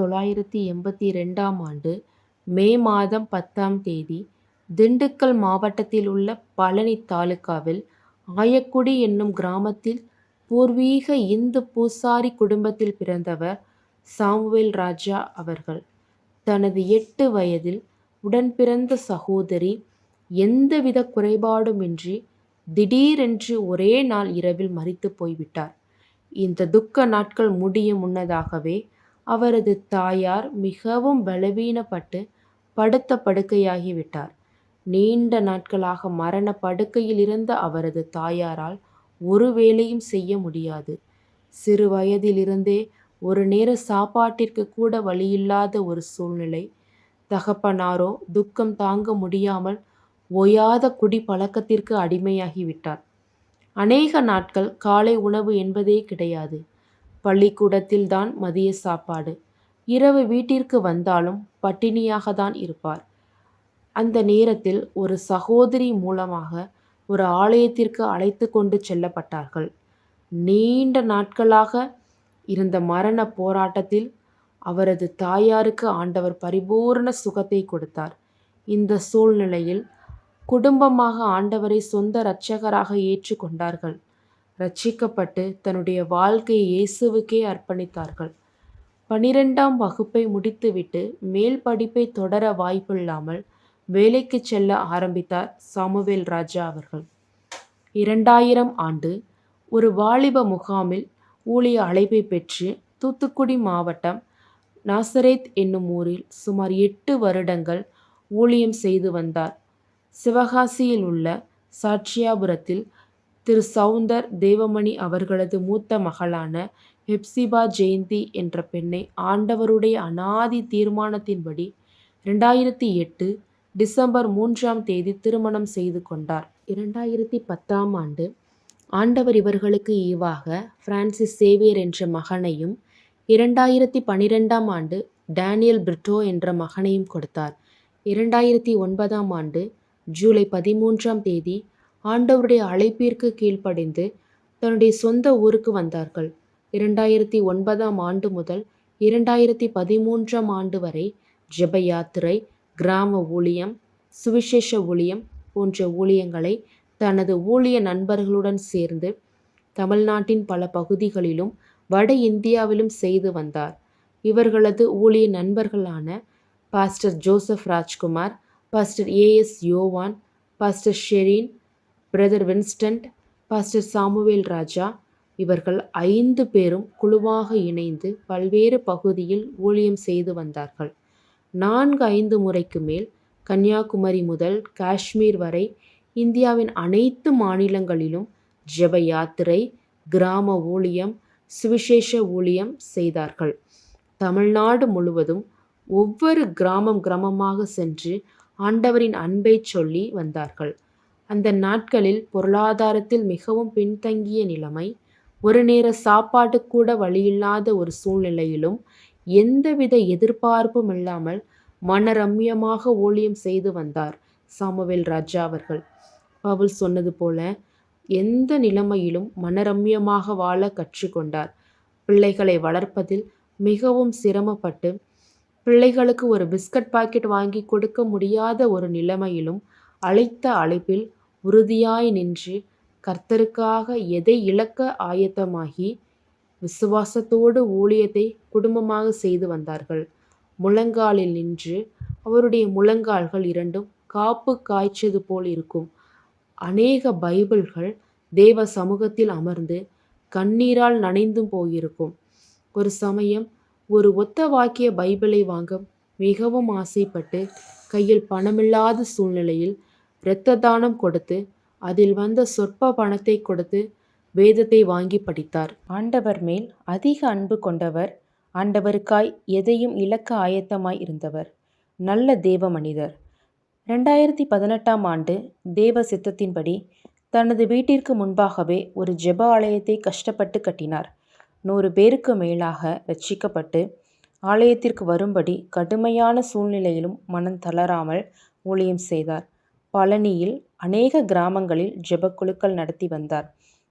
1982ஆம் ஆண்டு மே மாதம் 10ஆம் தேதி திண்டுக்கல் மாவட்டத்தில் உள்ள பழனி தாலுகாவில் ஆயக்குடி என்னும் கிராமத்தில் பூர்வீக இந்து பூசாரி குடும்பத்தில் பிறந்தவர் சாமுவேல் ராஜா அவர்கள். தனது 8 வயதில் உடன்பிறந்த சகோதரி எந்தவித குறைபாடுமின்றி திடீரென்று ஒரே நாள் இரவில் மரித்து போய்விட்டார். இந்த துக்க நாட்கள் முடியும் முன்னதாகவே அவரது தாயார் மிகவும் பலவீனப்பட்டு படுத்த படுக்கையாகிவிட்டார். நீண்ட நாட்களாக மரண படுக்கையில் இருந்த அவரது தாயாரால் ஒரு வேலையும் செய்ய முடியாது. சிறு வயதிலிருந்தே ஒரு நேர சாப்பாட்டிற்கு கூட வழியில்லாத ஒரு சூழ்நிலை. தகப்பனாரோ துக்கம் தாங்க முடியாமல் ஓயாத குடி பழக்கத்திற்கு அடிமையாகிவிட்டார். அநேக நாட்கள் காலை உணவு என்பதே கிடையாது. பள்ளிக்கூடத்தில் தான் மதிய சாப்பாடு. இரவு வீட்டிற்கு வந்தாலும் பட்டினியாக தான் இருப்பார். அந்த நேரத்தில் ஒரு சகோதரி மூலமாக ஒரு ஆலயத்திற்கு அழைத்து கொண்டு செல்லப்பட்டார்கள். நீண்ட நாட்களாக இருந்த மரண போராட்டத்தில் அவரது தாயாருக்கு ஆண்டவர் பரிபூரண சுகத்தை கொடுத்தார். இந்த சூழ்நிலையில் குடும்பமாக ஆண்டவரை சொந்த இரட்சகராக ஏற்றுக்கொண்டார்கள். ரட்சிக்கப்பட்டு தன்னுடைய வாழ்க்கையை இயேசுவுக்கே அர்ப்பணித்தார்கள். 12ஆம் வகுப்பை முடித்துவிட்டு மேல் படிப்பை தொடர வாய்ப்பில்லாமல் வேலைக்கு செல்ல ஆரம்பித்தார் சாமுவேல் ராஜா அவர்கள். 2000 ஆண்டு ஒரு வாலிப முகாமில் ஊழிய அழைப்பை பெற்று தூத்துக்குடி மாவட்டம் நாசரேத் என்னும் ஊரில் சுமார் 8 வருடங்கள் ஊழியம் செய்து வந்தார். சிவகாசியில் உள்ள சாட்சியாபுரத்தில் திரு சவுந்தர் தேவமணி அவர்களது மூத்த மகளான ஹெப்சிபா ஜெயந்தி என்ற பெண்ணை ஆண்டவருடைய அநாதி தீர்மானத்தின்படி 2008 டிசம்பர் 3ஆம் தேதி திருமணம் செய்து கொண்டார். 2010ஆம் ஆண்டு ஆண்டவர் இவர்களுக்கு ஈவாக பிரான்சிஸ் சேவியர் என்ற மகனையும் 2012ஆம் ஆண்டு டேனியல் பிரிட்டோ என்ற மகனையும் கொடுத்தார். 2009ஆம் ஆண்டு ஜூலை 13ஆம் தேதி ஆண்டவருடைய அழைப்பிற்கு கீழ்ப்படிந்து தன்னுடைய சொந்த ஊருக்கு வந்தார்கள். 2009ஆம் ஆண்டு முதல் 2013ஆம் ஆண்டு வரை ஜெப யாத்திரை, கிராம ஊழியம், சுவிசேஷ ஊழியம் போன்ற ஊழியங்களை தனது ஊழிய நண்பர்களுடன் சேர்ந்து தமிழ்நாட்டின் பல பகுதிகளிலும் வட இந்தியாவிலும் செய்து வந்தார். இவர்களது ஊழிய நண்பர்களான pastor Joseph Rajkumar, pastor A S Yovan, pastor Sherin, brother Winston, pastor Samuel Raja இவர்கள் 5 பேரும் குழுவாக இணைந்து பல்வேறு பகுதியில் ஊழியம் செய்து வந்தார்கள். 4-5 முறைக்கு மேல் கன்னியாகுமரி முதல் காஷ்மீர் வரை இந்தியாவின் அனைத்து மாநிலங்களிலும் ஜெப யாத்திரை, கிராம ஊழியம், சுவிசேஷ ஊழியம் செய்தார்கள். தமிழ்நாடு முழுவதும் ஒவ்வொரு கிராமமாக சென்று ஆண்டவரின் அன்பை சொல்லி வந்தார்கள். அந்த நாட்களில் பொருளாதாரத்தில் மிகவும் பின்தங்கிய நிலைமை, ஒரு நேர சாப்பாட்டு கூட வழியில்லாத ஒரு சூழ்நிலையிலும் எந்தவித எதிர்பார்ப்பும் இல்லாமல் மனரம்யமாக ஊழியம் செய்து வந்தார் சாமுவேல் ராஜா அவர்கள். பவுல் சொன்னது போல எந்த நிலைமையிலும் மனரம்யமாக வாழ கற்றுக்கொண்டார். பிள்ளைகளை வளர்ப்பதில் மிகவும் சிரமப்பட்டு பிள்ளைகளுக்கு ஒரு பிஸ்கட் பாக்கெட் வாங்கி கொடுக்க முடியாத ஒரு நிலைமையிலும் அழைத்த அழைப்பில் உறுதியாய் நின்று கர்த்தருக்காக எதை இழக்க ஆயத்தமாகி விசுவாசத்தோடு ஊழியத்தை குடும்பமாக செய்து வந்தார்கள். முழங்காலில் நின்று அவருடைய முழங்கால்கள் இரண்டும் காப்பு காய்ச்சது போல் இருக்கும். அநேக பைபிள்கள் தேவ சமூகத்தில் அமர்ந்து கண்ணீரால் நனைந்தும் போயிருக்கும். ஒரு சமயம் ஒரு ஒத்த வாக்கிய பைபிளை வாங்க மிகவும் ஆசைப்பட்டு கையில் பணமில்லாத சூழ்நிலையில் இரத்த தானம் கொடுத்து அதில் வந்த சொற்ப பணத்தை கொடுத்து வேதத்தை வாங்கி படித்தார். ஆண்டவர் மேல் அதிக அன்பு கொண்டவர், ஆண்டவருக்காய் எதையும் இழக்க ஆயத்தமாய் இருந்தவர், நல்ல தேவ மனிதர். 2018ஆம் ஆண்டு தேவ சித்தத்தின்படி தனது வீட்டிற்கு முன்பாகவே ஒரு ஜெப ஆலயத்தை கஷ்டப்பட்டு கட்டினார். 100 பேருக்கு மேலாக ரட்சிக்கப்பட்டு ஆலயத்திற்கு வரும்படி கடுமையான சூழ்நிலையிலும் மனம் தளராமல் ஊழியம் செய்தார். பழனியில் அநேக கிராமங்களில் ஜெபக்குழுக்கள் நடத்தி வந்தார்.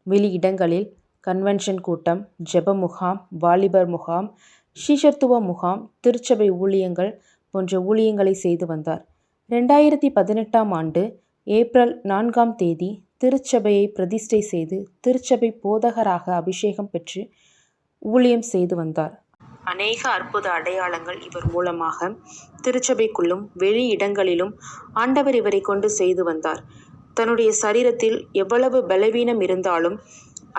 வெளி இடங்களில் கன்வென்ஷன் கூட்டம், ஜெப முகாம், வாலிபர் முகாம், சீஷத்துவ முகாம், திருச்சபை ஊழியங்கள் போன்ற ஊழியங்களை செய்து வந்தார். 2018ஆம் ஆண்டு ஏப்ரல் 4ஆம் தேதி திருச்சபையை பிரதிஷ்டை செய்து திருச்சபை போதகராக அபிஷேகம் பெற்று ஊழியம் செய்து வந்தார். அநேக அற்புத அடையாளங்கள் இவர் மூலமாக திருச்சபைக்குள்ளும் வெளி இடங்களிலும் ஆண்டவர் இவரை கொண்டு செய்து வந்தார். தன்னுடைய சரீரத்தில் எவ்வளவு பலவீனம் இருந்தாலும்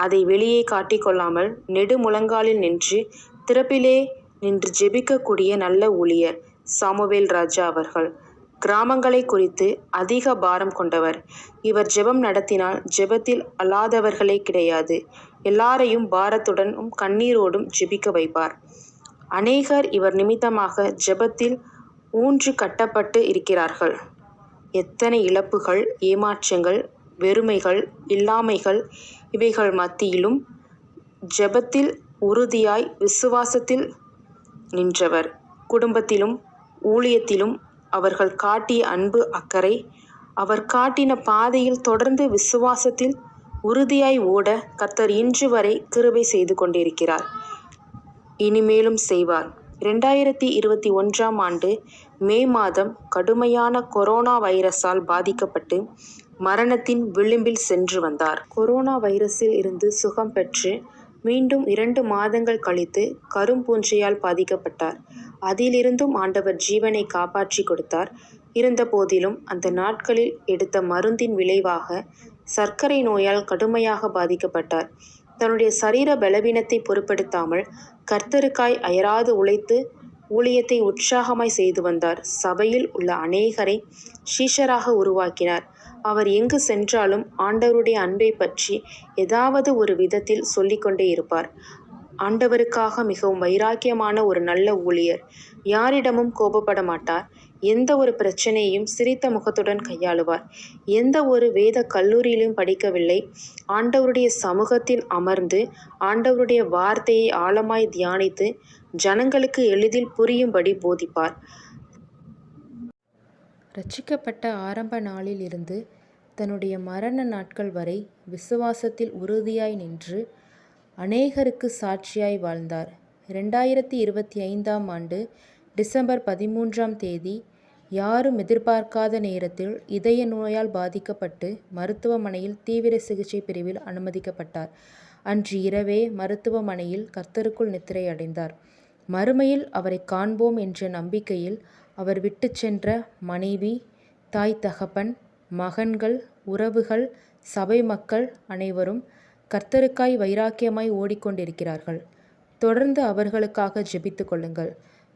அதை வெளியே காட்டிக்கொள்ளாமல் நெடுமுழங்காலில் நின்று திறப்பிலே நின்று ஜெபிக்கக்கூடிய நல்ல ஊழியர் சாமுவேல் ராஜா அவர்கள். கிராமங்களை குறித்து அதிக பாரம் கொண்டவர். இவர் ஜெபம் நடத்தினால் ஜெபத்தில் அல்லாதவர்களே கிடையாது. எல்லாரையும் பாரத்துடனும் கண்ணீரோடும் ஜெபிக்க வைப்பார். அநேகர் இவர் நிமித்தமாக ஜெபத்தில் ஊன்று கட்டப்பட்டு இருக்கிறார்கள். எத்தனை இழப்புகள், ஏமாற்றங்கள், வெறுமைகள், இல்லாமைகள் இவைகள் மத்தியிலும் ஜெபத்தில் உறுதியாய் விசுவாசத்தில் நின்றவர். குடும்பத்திலும் ஊழியத்திலும் அவர்கள் காட்டிய அன்பு, அக்கறை, அவர் காட்டின பாதையில் தொடர்ந்து விசுவாசத்தில் உறுதியாய் ஓட கர்த்தர் இன்று வரை கிருபை செய்து கொண்டிருக்கிறார். இனிமேலும் செய்வார். 2021ஆம் ஆண்டு மே மாதம் கடுமையான கொரோனா வைரஸால் பாதிக்கப்பட்டு மரணத்தின் விளிம்பில் சென்று வந்தார். கொரோனா வைரஸில் இருந்து சுகம் பெற்று மீண்டும் 2 மாதங்கள் கழித்து கரும்பூஞ்சையால் பாதிக்கப்பட்டார். அதிலிருந்தும் ஆண்டவர் ஜீவனை காப்பாற்றி கொடுத்தார். இருந்த போதிலும் அந்த நாட்களில் எடுத்த மருந்தின் விளைவாக சர்க்கரை நோயால் கடுமையாக பாதிக்கப்பட்டார். தன்னுடைய சரீர பலவீனத்தை பொருட்படுத்தாமல் கர்த்தருக்காய் அயராது உழைத்து ஊழியத்தை உற்சாகமாய் செய்து வந்தார். சபையில் உள்ள அநேகரை சீஷராக உருவாக்கினார். அவர் எங்கு சென்றாலும் ஆண்டவருடைய அன்பை பற்றி ஏதாவது ஒரு விதத்தில் சொல்லிக்கொண்டே இருப்பார். ஆண்டவருக்காக மிகவும் வைராக்கியமான ஒரு நல்ல ஊழியர். யாரிடமும் கோபப்பட மாட்டார். எந்த ஒரு பிரச்சனையையும் சிரித்த முகத்துடன் கையாளுவார். எந்த ஒரு வேத கல்லூரியிலும் படிக்கவில்லை. ஆண்டவருடைய சமூகத்தில் அமர்ந்து ஆண்டவருடைய வார்த்தையை ஆழமாய் தியானித்து ஜனங்களுக்கு எளிதில் புரியும்படி போதிப்பார். ரட்சிக்கப்பட்ட ஆரம்ப நாளில் இருந்து தன்னுடைய மரண நாட்கள் வரை விசுவாசத்தில் உறுதியாய் நின்று அநேகருக்கு சாட்சியாய் வாழ்ந்தார். 2025ஆம் ஆண்டு டிசம்பர் 13ஆம் தேதி யாரும் எதிர்பார்க்காத நேரத்தில் இதய நோயால் பாதிக்கப்பட்டு மருத்துவமனையில் தீவிர சிகிச்சை பிரிவில் அனுமதிக்கப்பட்டார். அன்று இரவே மருத்துவமனையில் கர்த்தருக்குள் நித்திரை அடைந்தார். மறுமையில் அவரை காண்போம் என்ற நம்பிக்கையில் அவர் விட்டு சென்ற மனைவி, தாய் தகப்பன், மகன்கள், உறவுகள், சபை மக்கள் அனைவரும் கர்த்தருக்காய் வைராக்கியமாய் ஓடிக்கொண்டிருக்கிறார்கள். தொடர்ந்து அவர்களுக்காக ஜெபித்து கொள்ளுங்கள்.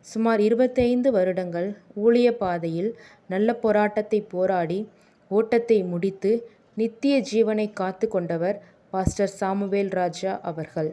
சுமார் 25 வருடங்கள் ஊழிய பாதையில் நல்ல போராட்டத்தை போராடி ஓட்டத்தை முடித்து நித்திய ஜீவனை காத்து கொண்டவர் பாஸ்டர் சாமுவேல் ராஜா அவர்கள்.